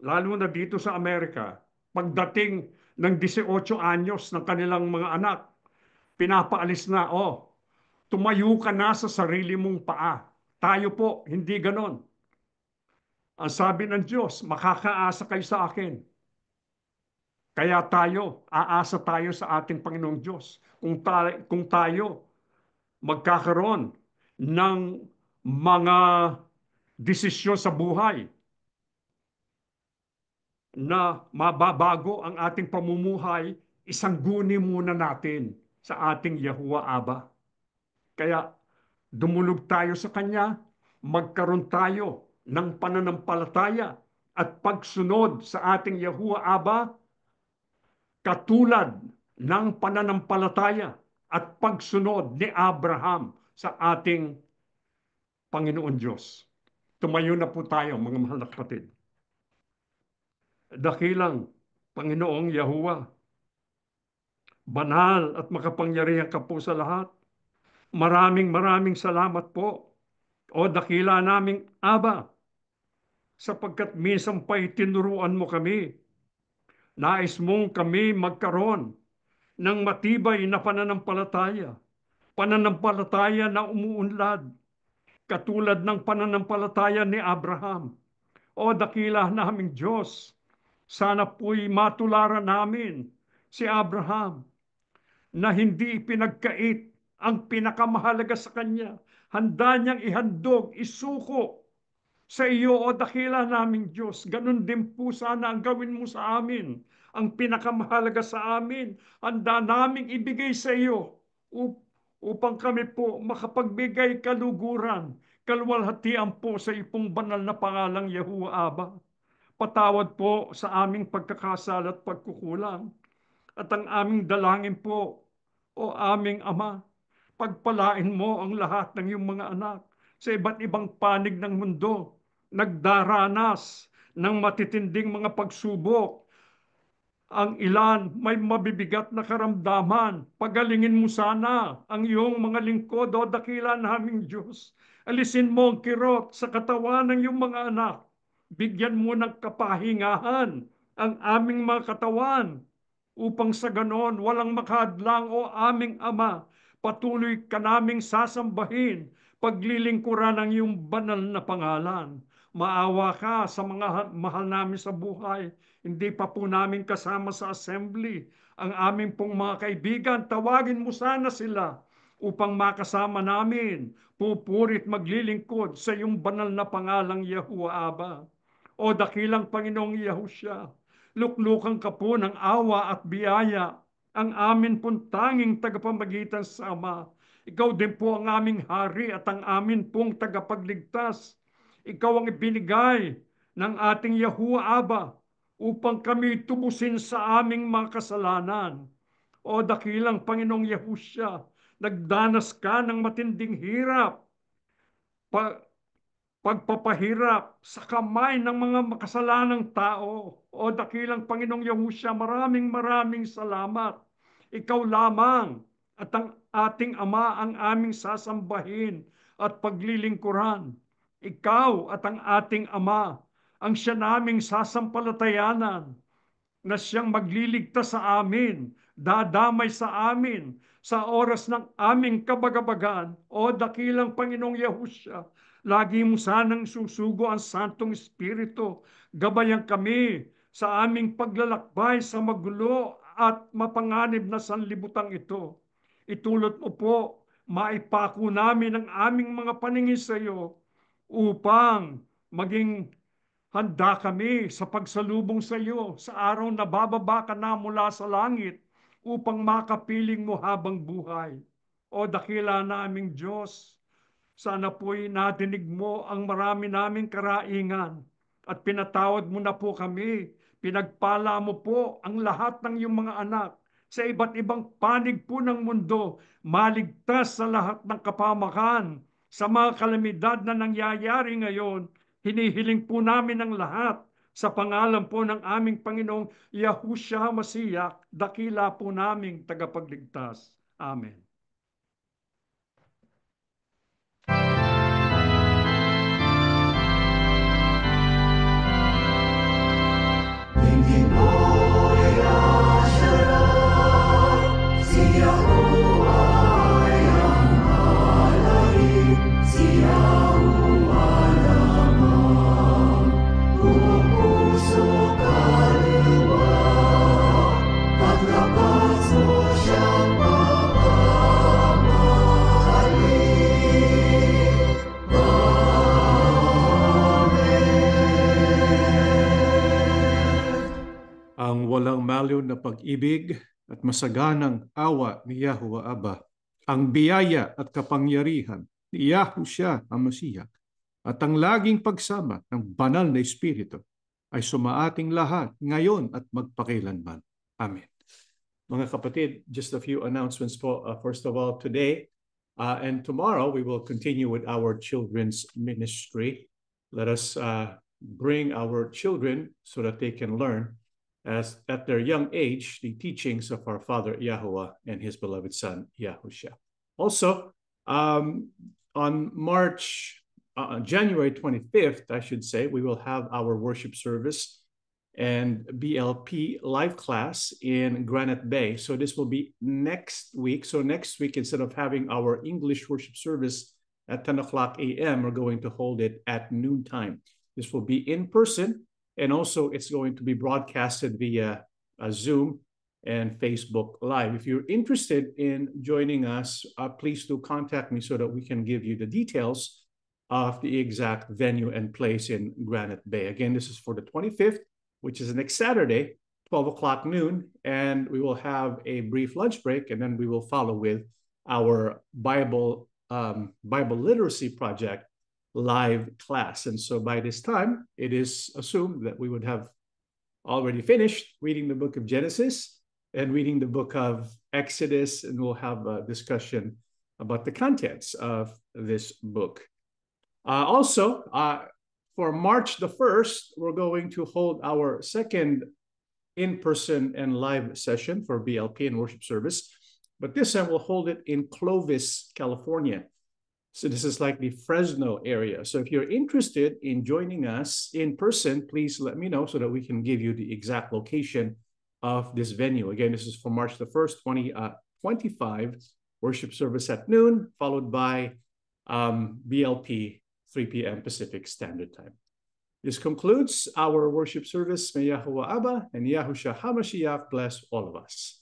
lalo na dito sa Amerika, pagdating ng 18 anyos ng kanilang mga anak, pinapaalis na, tumayo ka na sa sarili mong paa. Tayo po, hindi ganon. Ang sabi ng Diyos, makakaasa kayo sa akin. Kaya aasa tayo sa ating Panginoong Diyos. Kung tayo magkakaroon ng mga desisyon sa buhay na mababago ang ating pamumuhay, isangguni muna natin sa ating Yahuwah Aba. Kaya dumulog tayo sa Kanya, magkaroon tayo ng pananampalataya at pagsunod sa ating Yahuwah Aba, katulad ng pananampalataya at pagsunod ni Abraham sa ating Panginoon Diyos. Tumayo na po tayo, mga mahal na kapatid. Dakilang Panginoong Yahuwah, banal at makapangyarihan ka po sa lahat. Maraming salamat po, o dakila naming Aba, sapagkat minsan pa'y tinuruan mo kami. Nais mong kami magkaroon ng matibay na pananampalataya. Pananampalataya na umuunlad, katulad ng pananampalataya ni Abraham. O dakila naming Diyos, sana po'y matularan namin si Abraham na hindi pinagkait ang pinakamahalaga sa kanya. Handa niyang ihandog, isuko sa iyo, o dakila naming Diyos. Ganun din po sana ang gawin mo sa amin. Ang pinakamahalaga sa amin, handa naming ibigay sa iyo upang kami po makapagbigay kaluguran, kalwalhatian po sa ipong banal na pangalang Yahuwah Aba. Patawad po sa aming pagkakasala at pagkukulang. At ang aming dalangin po, o aming Ama, pagpalain mo ang lahat ng iyong mga anak sa iba't ibang panig ng mundo, nagdaranas ng matitinding mga pagsubok. Ang ilan may mabibigat na karamdaman. Pagalingin mo sana ang iyong mga lingkod, o dakila naming Diyos. Alisin mo ang kirot sa katawan ng iyong mga anak. Bigyan mo ng kapahingahan ang aming mga katawan, upang sa ganon walang makahadlang, o aming Ama. Patuloy ka naming sasambahin, paglilingkuran ng iyong banal na pangalan. Maawa ka sa mga mahal namin sa buhay. Hindi pa po namin kasama sa assembly ang aming pong mga kaibigan. Tawagin mo sana sila upang makasama namin, pupurit maglilingkod sa iyong banal na pangalang Yahuwah Aba. O dakilang Panginoong Yahushua, Luklukan ka po ng awa at biyaya, ang amin pong tanging tagapamagitan sa Ama. Ikaw din po ang aming hari at ang amin pong tagapagligtas. Ikaw ang ibinigay ng ating Yahuwah Aba upang kami tubusin sa aming mga kasalanan. O dakilang Panginoong Yahusya, nagdanas ka ng matinding hirap, pagpapahirap sa kamay ng mga makasalanang tao. O dakilang Panginoong Yahusya, maraming salamat. Ikaw lamang at ang ating Ama ang aming sasambahin at paglilingkuran. Ikaw at ang ating Ama ang siya naming sasampalatayanan, na siyang magliligtas sa amin, dadamay sa amin sa oras ng aming kabagabagan. O dakilang Panginoong Yahusya, lagi mo sanang susugo ang Santong Espiritu. Gabayan kami sa aming paglalakbay sa magulo at mapanganib na sanlibutan ito. Itulot mo po, maipako namin ang aming mga paningin sa iyo upang maging handa kami sa pagsalubong sa iyo sa araw na bababa ka na mula sa langit upang makapiling mo habang buhay. O dakila naming Diyos, sana po'y nadinig mo ang marami naming karaingan at pinatawad mo na po kami. Pinagpala mo po ang lahat ng iyong mga anak sa iba't ibang panig po ng mundo, maligtas sa lahat ng kapamakan, sa mga kalamidad na nangyayari ngayon. Hinihiling po namin ang lahat sa pangalan po ng aming Panginoong Yahushua Masiyak, dakila po naming tagapagligtas. Amen. Ang walang maliw na pag-ibig at masaganang awa ni Yahuwah Aba, ang biyaya at kapangyarihan ni Yahushua HaMashiach, at ang laging pagsama ng banal na Espiritu ay sumaating lahat ngayon at magpakailanman. Amen. Mga kapatid, just a few announcements po. First of all, today and tomorrow, we will continue with our children's ministry. Let us bring our children so that they can learn as at their young age, the teachings of our Father Yahuwah and his beloved Son, Yahushua. Also, on January 25th, I should say, we will have our worship service and BLP live class in Granite Bay. So this will be next week. So next week, instead of having our English worship service at 10 o'clock a.m., we're going to hold it at noontime. This will be in person. And also, it's going to be broadcasted via Zoom and Facebook Live. If you're interested in joining us, please do contact me so that we can give you the details of the exact venue and place in Granite Bay. Again, this is for the 25th, which is next Saturday, 12 o'clock noon, and we will have a brief lunch break, and then we will follow with our Bible literacy project live class. And so by this time, it is assumed that we would have already finished reading the book of Genesis and reading the book of Exodus, and we'll have a discussion about the contents of this book. Also, for March the 1st, we're going to hold our second in-person and live session for BLP and worship service, but this time we'll hold it in Clovis, California. So this is like the Fresno area. So if you're interested in joining us in person, please let me know so that we can give you the exact location of this venue. Again, this is for March the 1st, 2025, worship service at noon, followed by BLP, 3 p.m. Pacific Standard Time. This concludes our worship service. May Yahuwah Abba and Yahushua HaMashiach bless all of us.